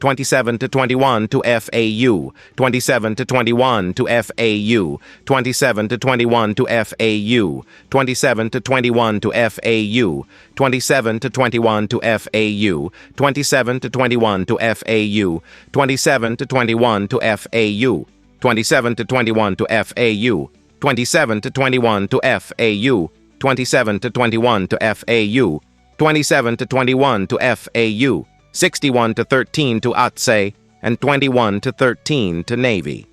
27-21 to FAU, 27-21 to FAU, 27-21 to FAU, 27-21 to FAU, 27-21 to FAU, 27-21 to FAU, 27-21 to FAU, 27-21 to FAU, 27-21 to FAU, 27-21 to FAU, 27-21 to FAU, 61-13 to ATSE, and 21-13 to Navy.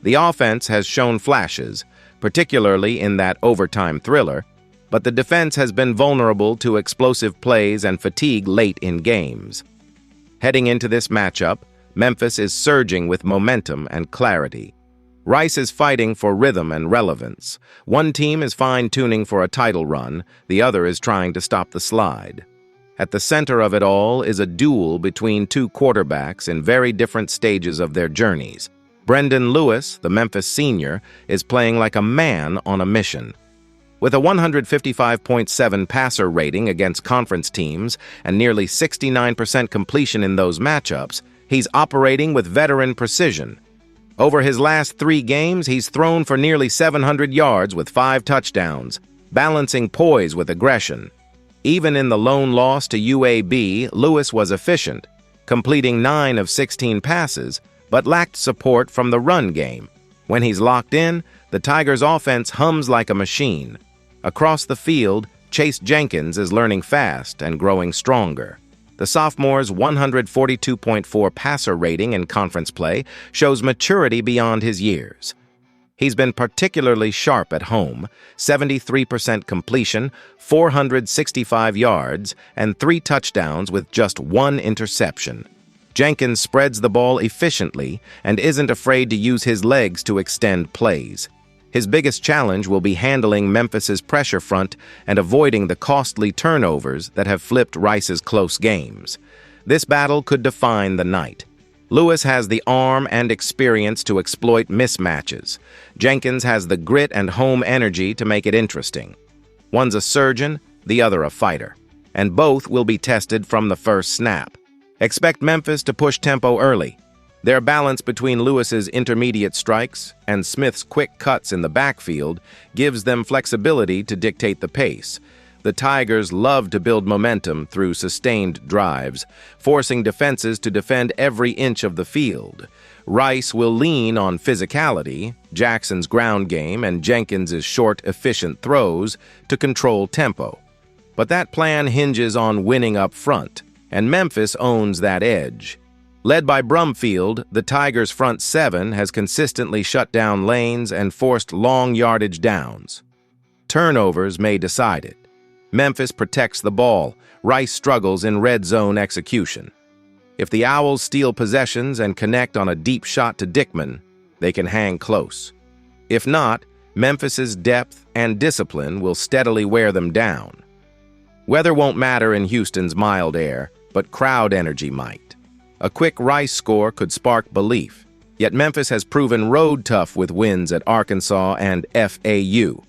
The offense has shown flashes, particularly in that overtime thriller, but the defense has been vulnerable to explosive plays and fatigue late in games. Heading into this matchup, Memphis is surging with momentum and clarity. Rice is fighting for rhythm and relevance. One team is fine-tuning for a title run, the other is trying to stop the slide. At the center of it all is a duel between two quarterbacks in very different stages of their journeys. Brendan Lewis, the Memphis senior, is playing like a man on a mission. With a 155.7 passer rating against conference teams and nearly 69% completion in those matchups, he's operating with veteran precision. Over his last 3 games, he's thrown for nearly 700 yards with 5 touchdowns, balancing poise with aggression. Even in the lone loss to UAB, Lewis was efficient, completing 9 of 16 passes, but lacked support from the run game. When he's locked in, the Tigers' offense hums like a machine. Across the field, Chase Jenkins is learning fast and growing stronger. The sophomore's 142.4 passer rating in conference play shows maturity beyond his years. He's been particularly sharp at home, 73% completion, 465 yards, and 3 touchdowns with just 1 interception. Jenkins spreads the ball efficiently and isn't afraid to use his legs to extend plays. His biggest challenge will be handling Memphis's pressure front and avoiding the costly turnovers that have flipped Rice's close games. This battle could define the night. Lewis has the arm and experience to exploit mismatches. Jenkins has the grit and home energy to make it interesting. One's a surgeon, the other a fighter, and both will be tested from the first snap. Expect Memphis to push tempo early. Their balance between Lewis's intermediate strikes and Smith's quick cuts in the backfield gives them flexibility to dictate the pace. The Tigers love to build momentum through sustained drives, forcing defenses to defend every inch of the field. Rice will lean on physicality, Jackson's ground game, and Jenkins's short, efficient throws to control tempo. But that plan hinges on winning up front, and Memphis owns that edge. Led by Brumfield, the Tigers' front 7 has consistently shut down lanes and forced long yardage downs. Turnovers may decide it. Memphis protects the ball. Rice struggles in red zone execution. If the Owls steal possessions and connect on a deep shot to Dickman, they can hang close. If not, Memphis's depth and discipline will steadily wear them down. Weather won't matter in Houston's mild air, but crowd energy might. A quick Rice score could spark belief, yet Memphis has proven road tough with wins at Arkansas and FAU.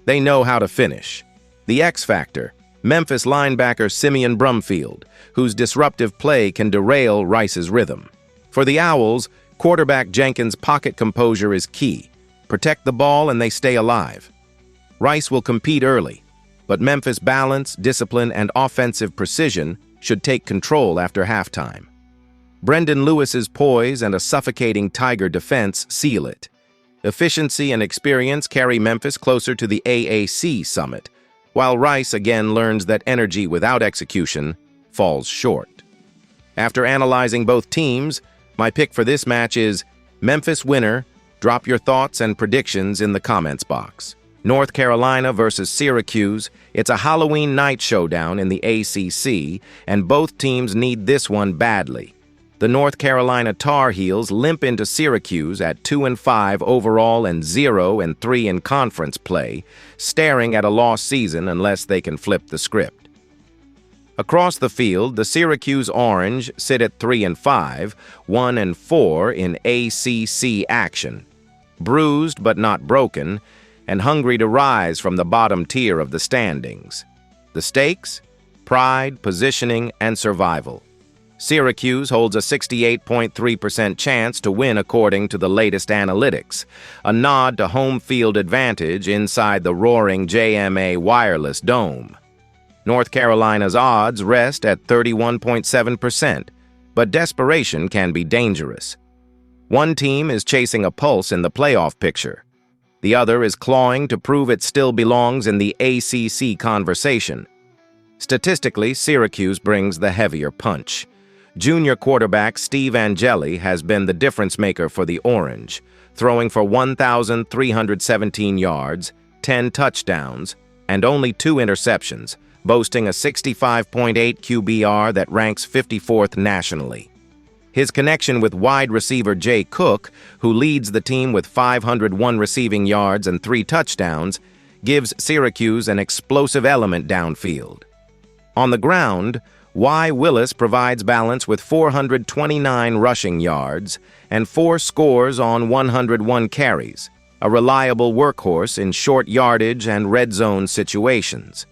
They know how to finish. The X factor, Memphis linebacker Simeon Brumfield, whose disruptive play can derail Rice's rhythm. For the Owls, quarterback Jenkins' pocket composure is key. Protect the ball and they stay alive. Rice will compete early, but Memphis' balance, discipline, and offensive precision should take control after halftime. Brendan Lewis's poise and a suffocating Tiger defense seal it. Efficiency and experience carry Memphis closer to the AAC summit, while Rice again learns that energy without execution falls short. After analyzing both teams, my pick for this match is Memphis winner. Drop your thoughts and predictions in the comments box. North Carolina versus Syracuse. It's a Halloween night showdown in the ACC, and both teams need this one badly. The North Carolina Tar Heels limp into Syracuse at 2-5 overall and 0-3 in conference play, staring at a lost season unless they can flip the script. Across the field, the Syracuse Orange sit at 3-5, 1-4 in ACC action. Bruised but not broken, and hungry to rise from the bottom tier of the standings. The stakes? Pride, positioning, and survival. Syracuse holds a 68.3% chance to win according to the latest analytics, a nod to home field advantage inside the roaring JMA Wireless Dome. North Carolina's odds rest at 31.7%, but desperation can be dangerous. One team is chasing a pulse in the playoff picture. The other is clawing to prove it still belongs in the ACC conversation. Statistically, Syracuse brings the heavier punch. Junior quarterback Steve Angeli has been the difference maker for the Orange, throwing for 1,317 yards, 10 touchdowns, and only 2 interceptions, boasting a 65.8 QBR that ranks 54th nationally. His connection with wide receiver Jay Cook, who leads the team with 501 receiving yards and 3 touchdowns, gives Syracuse an explosive element downfield. On the ground, Y. Willis provides balance with 429 rushing yards and 4 scores on 101 carries, a reliable workhorse in short yardage and red zone situations.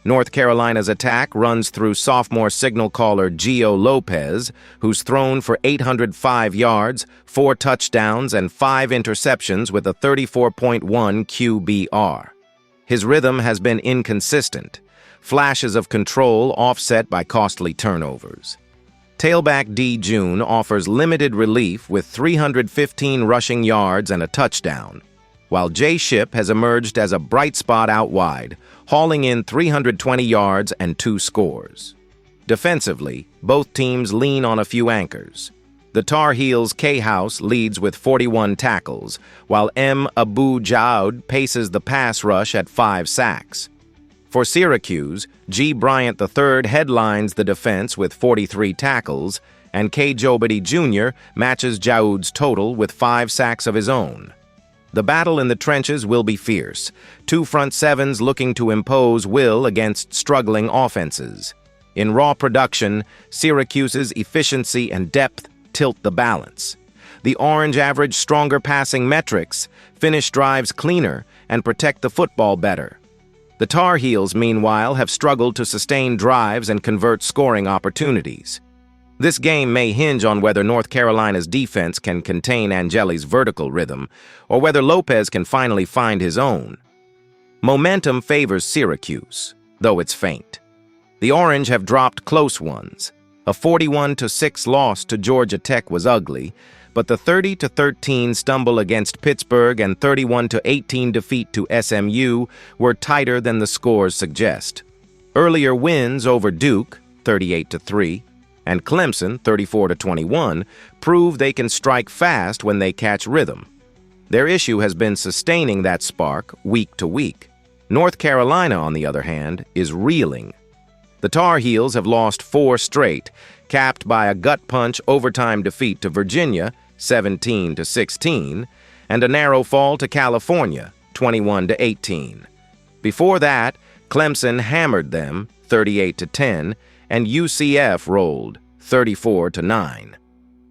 North Carolina's attack runs through sophomore signal caller Gio Lopez, who's thrown for 805 yards, 4 touchdowns, and 5 interceptions with a 34.1 QBR. His rhythm has been inconsistent, flashes of control offset by costly turnovers. Tailback D. June offers limited relief with 315 rushing yards and a touchdown, while Jay Shipp has emerged as a bright spot out wide, hauling in 320 yards and 2 scores. Defensively, both teams lean on a few anchors. The Tar Heels' K-House leads with 41 tackles, while M. Abu Jaud paces the pass rush at 5 sacks. For Syracuse, G. Bryant III headlines the defense with 43 tackles, and K. Jobity Jr. matches Jaud's total with 5 sacks of his own. The battle in the trenches will be fierce, 2 front sevens looking to impose will against struggling offenses. In raw production, Syracuse's efficiency and depth tilt the balance. The Orange average stronger passing metrics, finish drives cleaner, and protect the football better. The Tar Heels, meanwhile, have struggled to sustain drives and convert scoring opportunities. This game may hinge on whether North Carolina's defense can contain Angeli's vertical rhythm, or whether Lopez can finally find his own. Momentum favors Syracuse, though it's faint. The Orange have dropped close ones. A 41-6 loss to Georgia Tech was ugly, but the 30-13 stumble against Pittsburgh and 31-18 defeat to SMU were tighter than the scores suggest. Earlier wins over Duke, 38-3, and Clemson, 34-21, prove they can strike fast when they catch rhythm. Their issue has been sustaining that spark week to week. North Carolina, on the other hand, is reeling. The Tar Heels have lost 4 straight, capped by a gut-punch overtime defeat to Virginia, 17-16, and a narrow fall to California, 21-18. Before that, Clemson hammered them, 38-10, and UCF rolled, 34-9.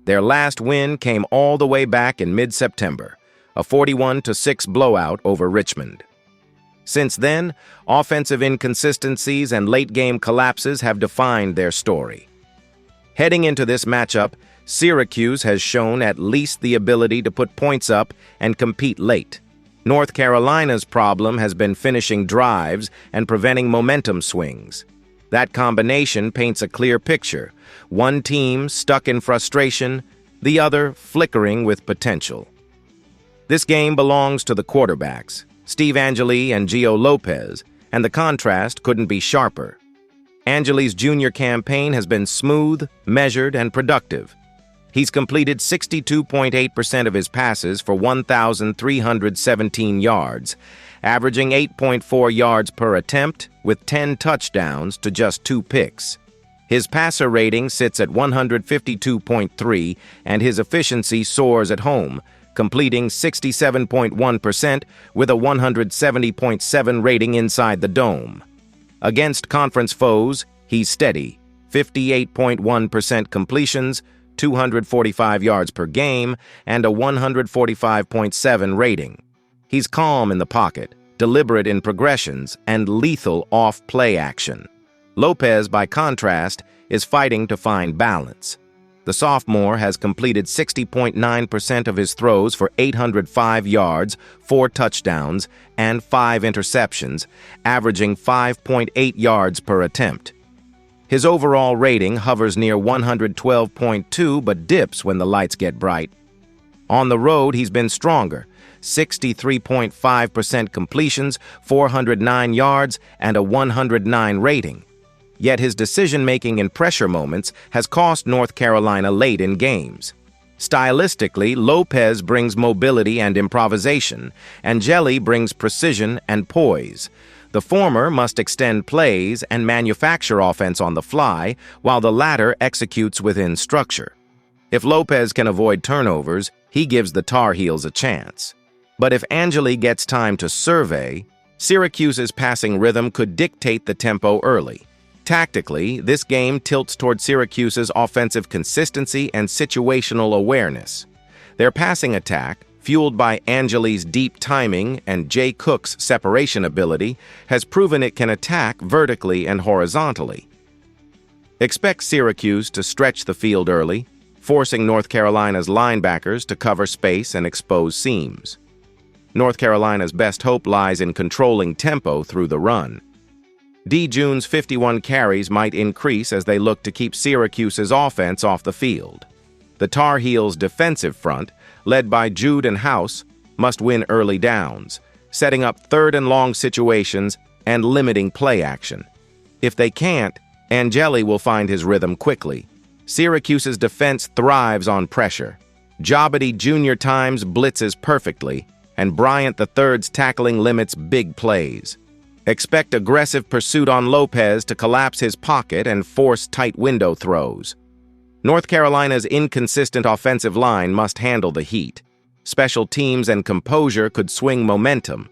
Their last win came all the way back in mid-September, a 41-6 blowout over Richmond. Since then, offensive inconsistencies and late-game collapses have defined their story. Heading into this matchup, Syracuse has shown at least the ability to put points up and compete late. North Carolina's problem has been finishing drives and preventing momentum swings. That combination paints a clear picture, one team stuck in frustration, the other flickering with potential. This game belongs to the quarterbacks, Steve Angeli and Gio Lopez, and the contrast couldn't be sharper. Angeli's junior campaign has been smooth, measured, and productive. He's completed 62.8% of his passes for 1,317 yards, averaging 8.4 yards per attempt with 10 touchdowns to just 2 picks. His passer rating sits at 152.3, and his efficiency soars at home, completing 67.1% with a 170.7 rating inside the dome. Against conference foes, he's steady, 58.1% completions, 245 yards per game, and a 145.7 rating. He's calm in the pocket, deliberate in progressions, and lethal off-play action. Lopez, by contrast, is fighting to find balance. The sophomore has completed 60.9% of his throws for 805 yards, 4 touchdowns, and 5 interceptions, averaging 5.8 yards per attempt. His overall rating hovers near 112.2 but dips when the lights get bright. On the road, he's been stronger, 63.5% completions, 409 yards, and a 109 rating. Yet his decision-making in pressure moments has cost North Carolina late in games. Stylistically, Lopez brings mobility and improvisation, and Jelly brings precision and poise. The former must extend plays and manufacture offense on the fly, while the latter executes within structure. If Lopez can avoid turnovers, he gives the Tar Heels a chance. But if Angeli gets time to survey, Syracuse's passing rhythm could dictate the tempo early. Tactically, this game tilts toward Syracuse's offensive consistency and situational awareness. Their passing attack, fueled by Angeli's deep timing and Jay Cook's separation ability, has proven it can attack vertically and horizontally. Expect Syracuse to stretch the field early, forcing North Carolina's linebackers to cover space and expose seams. North Carolina's best hope lies in controlling tempo through the run. D-June's 51 carries might increase as they look to keep Syracuse's offense off the field. The Tar Heels' defensive front, led by Jude and House, must win early downs, setting up third and long situations and limiting play action. If they can't, Angeli will find his rhythm quickly. Syracuse's defense thrives on pressure. Jobity Jr. times blitzes perfectly, and Bryant III's tackling limits big plays. Expect aggressive pursuit on Lopez to collapse his pocket and force tight window throws. North Carolina's inconsistent offensive line must handle the heat. Special teams and composure could swing momentum.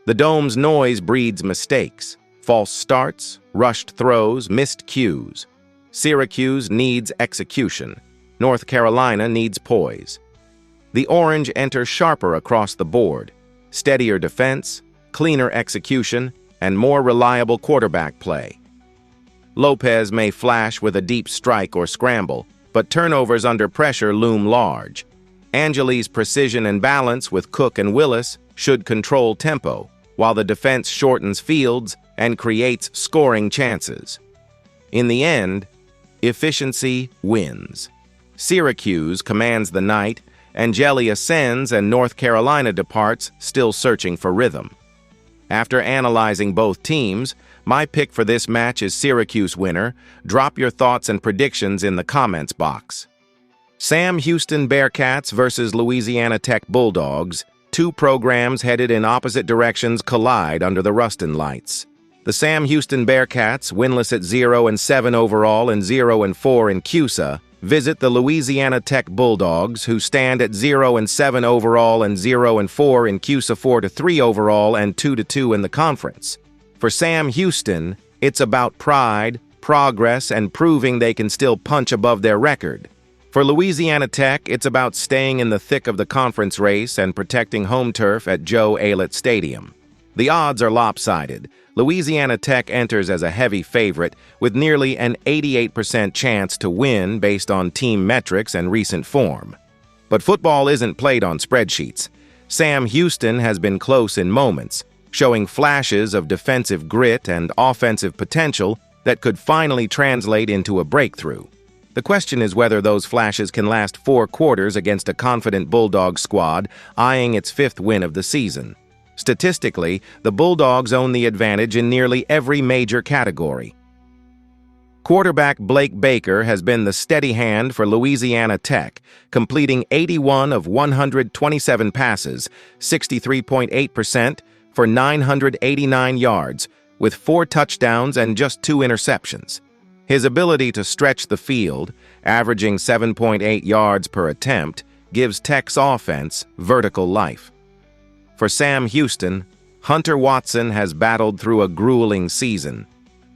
The Dome's noise breeds mistakes, false starts, rushed throws, missed cues. Syracuse needs execution. North Carolina needs poise. The Orange enter sharper across the board. Steadier defense, cleaner execution, and more reliable quarterback play. Lopez may flash with a deep strike or scramble, but turnovers under pressure loom large. Angeli's precision and balance with Cook and Willis should control tempo, while the defense shortens fields and creates scoring chances. In the end, efficiency wins. Syracuse commands the night, Angeli ascends, and North Carolina departs, still searching for rhythm. After analyzing both teams, my pick for this match is Syracuse winner. Drop your thoughts and predictions in the comments box. Sam Houston Bearcats versus Louisiana Tech Bulldogs. Two programs headed in opposite directions collide under the Ruston lights. The Sam Houston Bearcats, winless at 0-7 overall and 0-4 in CUSA, visit the Louisiana Tech Bulldogs, who stand at 0-7 overall and 0-4 in CUSA, 4-3 overall and 2-2 in the conference. For Sam Houston, it's about pride, progress, and proving they can still punch above their record. For Louisiana Tech, it's about staying in the thick of the conference race and protecting home turf at Joe Aylett Stadium. The odds are lopsided. Louisiana Tech enters as a heavy favorite with nearly an 88% chance to win based on team metrics and recent form. But football isn't played on spreadsheets. Sam Houston has been close in moments, showing flashes of defensive grit and offensive potential that could finally translate into a breakthrough. The question is whether those flashes can last 4 quarters against a confident Bulldog squad eyeing its 5th win of the season. Statistically, the Bulldogs own the advantage in nearly every major category. Quarterback Blake Baker has been the steady hand for Louisiana Tech, completing 81 of 127 passes, 63.8% for 989 yards, with 4 touchdowns and just 2 interceptions. His ability to stretch the field, averaging 7.8 yards per attempt, gives Tech's offense vertical life. For Sam Houston, Hunter Watson has battled through a grueling season.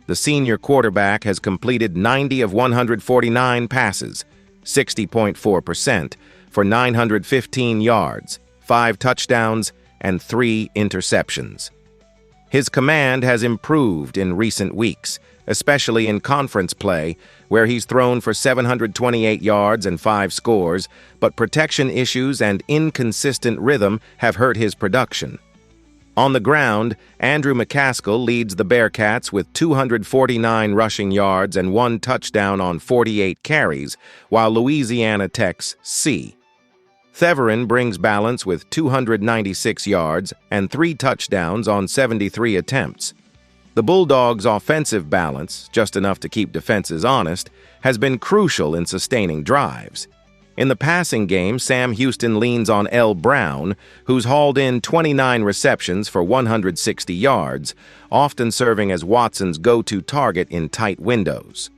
The senior quarterback has completed 90 of 149 passes, 60.4%, for 915 yards, 5 touchdowns, and 3 interceptions. His command has improved in recent weeks, especially in conference play, where he's thrown for 728 yards and 5 scores, but protection issues and inconsistent rhythm have hurt his production. On the ground, Andrew McCaskill leads the Bearcats with 249 rushing yards and 1 touchdown on 48 carries, while Louisiana Tech's C. Theverin brings balance with 296 yards and 3 touchdowns on 73 attempts. The Bulldogs' offensive balance, just enough to keep defenses honest, has been crucial in sustaining drives. In the passing game, Sam Houston leans on L. Brown, who's hauled in 29 receptions for 160 yards, often serving as Watson's go-to target in tight windows.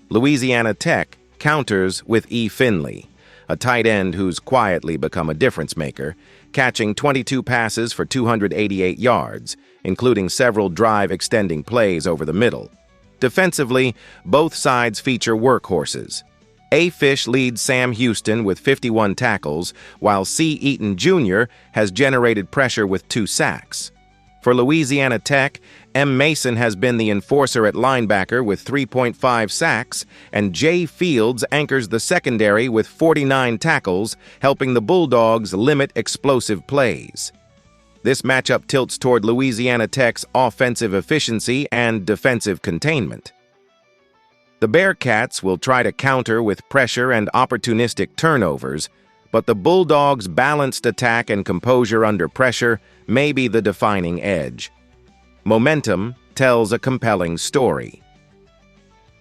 Louisiana Tech counters with E. Finley, a tight end who's quietly become a difference-maker, catching 22 passes for 288 yards, including several drive-extending plays over the middle. Defensively, both sides feature workhorses. A. Fish leads Sam Houston with 51 tackles, while C. Eaton Jr. has generated pressure with 2 sacks. For Louisiana Tech, M. Mason has been the enforcer at linebacker with 3.5 sacks, and J. Fields anchors the secondary with 49 tackles, helping the Bulldogs limit explosive plays. This matchup tilts toward Louisiana Tech's offensive efficiency and defensive containment. The Bearcats will try to counter with pressure and opportunistic turnovers, but the Bulldogs' balanced attack and composure under pressure may be the defining edge. Momentum tells a compelling story.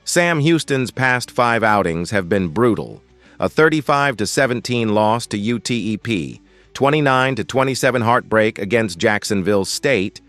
Sam Houston's past 5 outings have been brutal. A 35-17 loss to UTEP, 29-27 heartbreak against Jacksonville State,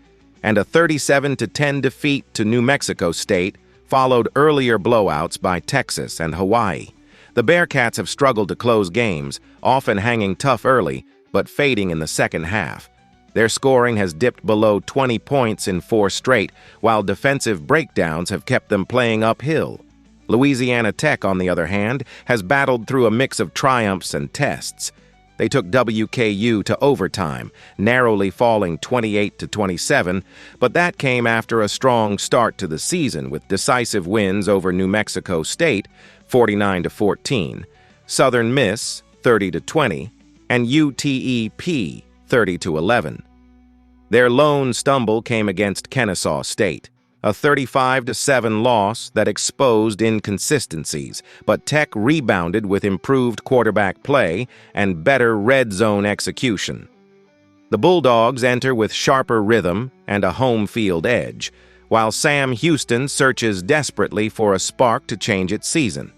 and a 37-10 defeat to New Mexico State, followed earlier blowouts by Texas and Hawaii. The Bearcats have struggled to close games, often hanging tough early, but fading in the second half. Their scoring has dipped below 20 points in 4 straight, while defensive breakdowns have kept them playing uphill. Louisiana Tech, on the other hand, has battled through a mix of triumphs and tests. They took WKU to overtime, narrowly falling 28-27, but that came after a strong start to the season with decisive wins over New Mexico State, 49-14, Southern Miss, 30-20, and UTEP, 30-11. Their lone stumble came against Kennesaw State, a 35-7 loss that exposed inconsistencies, but Tech rebounded with improved quarterback play and better red zone execution. The Bulldogs enter with sharper rhythm and a home field edge, while Sam Houston searches desperately for a spark to change its season.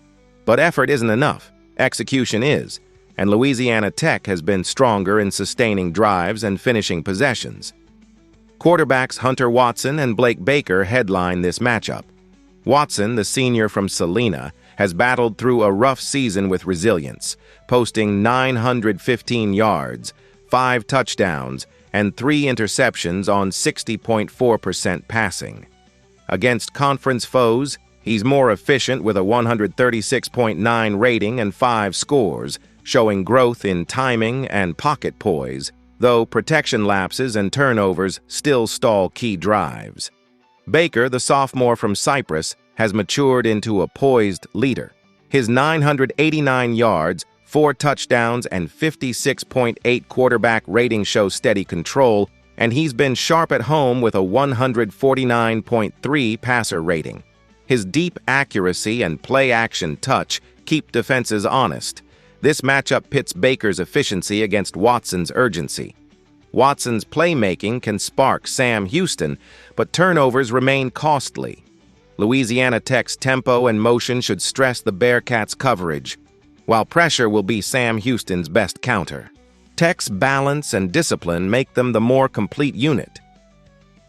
But effort isn't enough, execution is, and Louisiana Tech has been stronger in sustaining drives and finishing possessions. Quarterbacks Hunter Watson and Blake Baker headline this matchup. Watson, the senior from Salina, has battled through a rough season with resilience, posting 915 yards, 5 touchdowns, and 3 interceptions on 60.4% passing. Against conference foes, he's more efficient with a 136.9 rating and 5 scores, showing growth in timing and pocket poise, though protection lapses and turnovers still stall key drives. Baker, the sophomore from Cyprus, has matured into a poised leader. His 989 yards, 4 touchdowns, and 56.8 quarterback rating show steady control, and he's been sharp at home with a 149.3 passer rating. His deep accuracy and play-action touch keep defenses honest. This matchup pits Baker's efficiency against Watson's urgency. Watson's playmaking can spark Sam Houston, but turnovers remain costly. Louisiana Tech's tempo and motion should stress the Bearcats' coverage, while pressure will be Sam Houston's best counter. Tech's balance and discipline make them the more complete unit.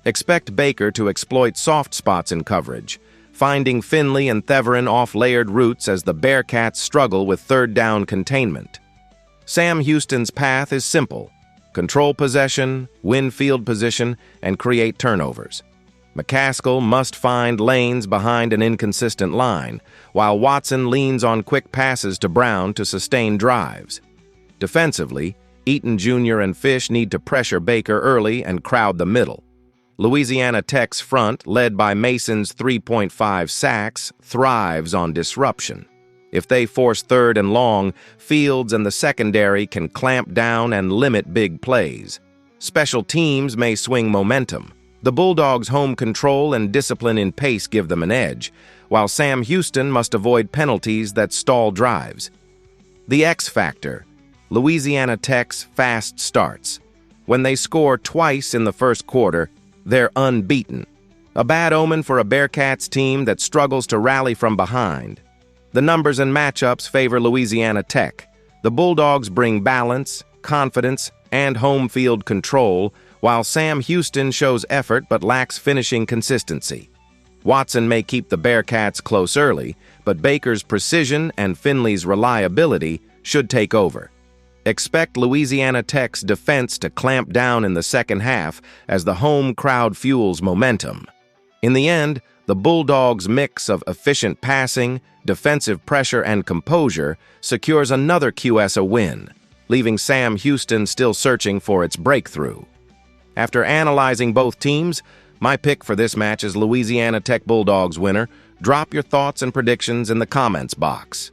Expect Baker to exploit soft spots in coverage, finding Finley and Theverin off layered routes as the Bearcats struggle with third down containment. Sam Houston's path is simple: control possession, win field position, and create turnovers. McCaskill must find lanes behind an inconsistent line, while Watson leans on quick passes to Brown to sustain drives. Defensively, Eaton Jr. and Fish need to pressure Baker early and crowd the middle. Louisiana Tech's front, led by Mason's 3.5 sacks, thrives on disruption. If they force third and long, Fields and the secondary can clamp down and limit big plays. Special teams may swing momentum. The Bulldogs' home control and discipline in pace give them an edge, while Sam Houston must avoid penalties that stall drives. The X factor, Louisiana Tech's fast starts. When they score twice in the first quarter, they're unbeaten. A bad omen for a Bearcats team that struggles to rally from behind. The numbers and matchups favor Louisiana Tech. The Bulldogs bring balance, confidence, and home field control, while Sam Houston shows effort but lacks finishing consistency. Watson may keep the Bearcats close early, but Baker's precision and Finley's reliability should take over. Expect Louisiana Tech's defense to clamp down in the second half as the home crowd fuels momentum. In the end, the Bulldogs' mix of efficient passing, defensive pressure, and composure secures another QSA win, leaving Sam Houston still searching for its breakthrough. After analyzing both teams, my pick for this match is Louisiana Tech Bulldogs winner. Drop your thoughts and predictions in the comments box.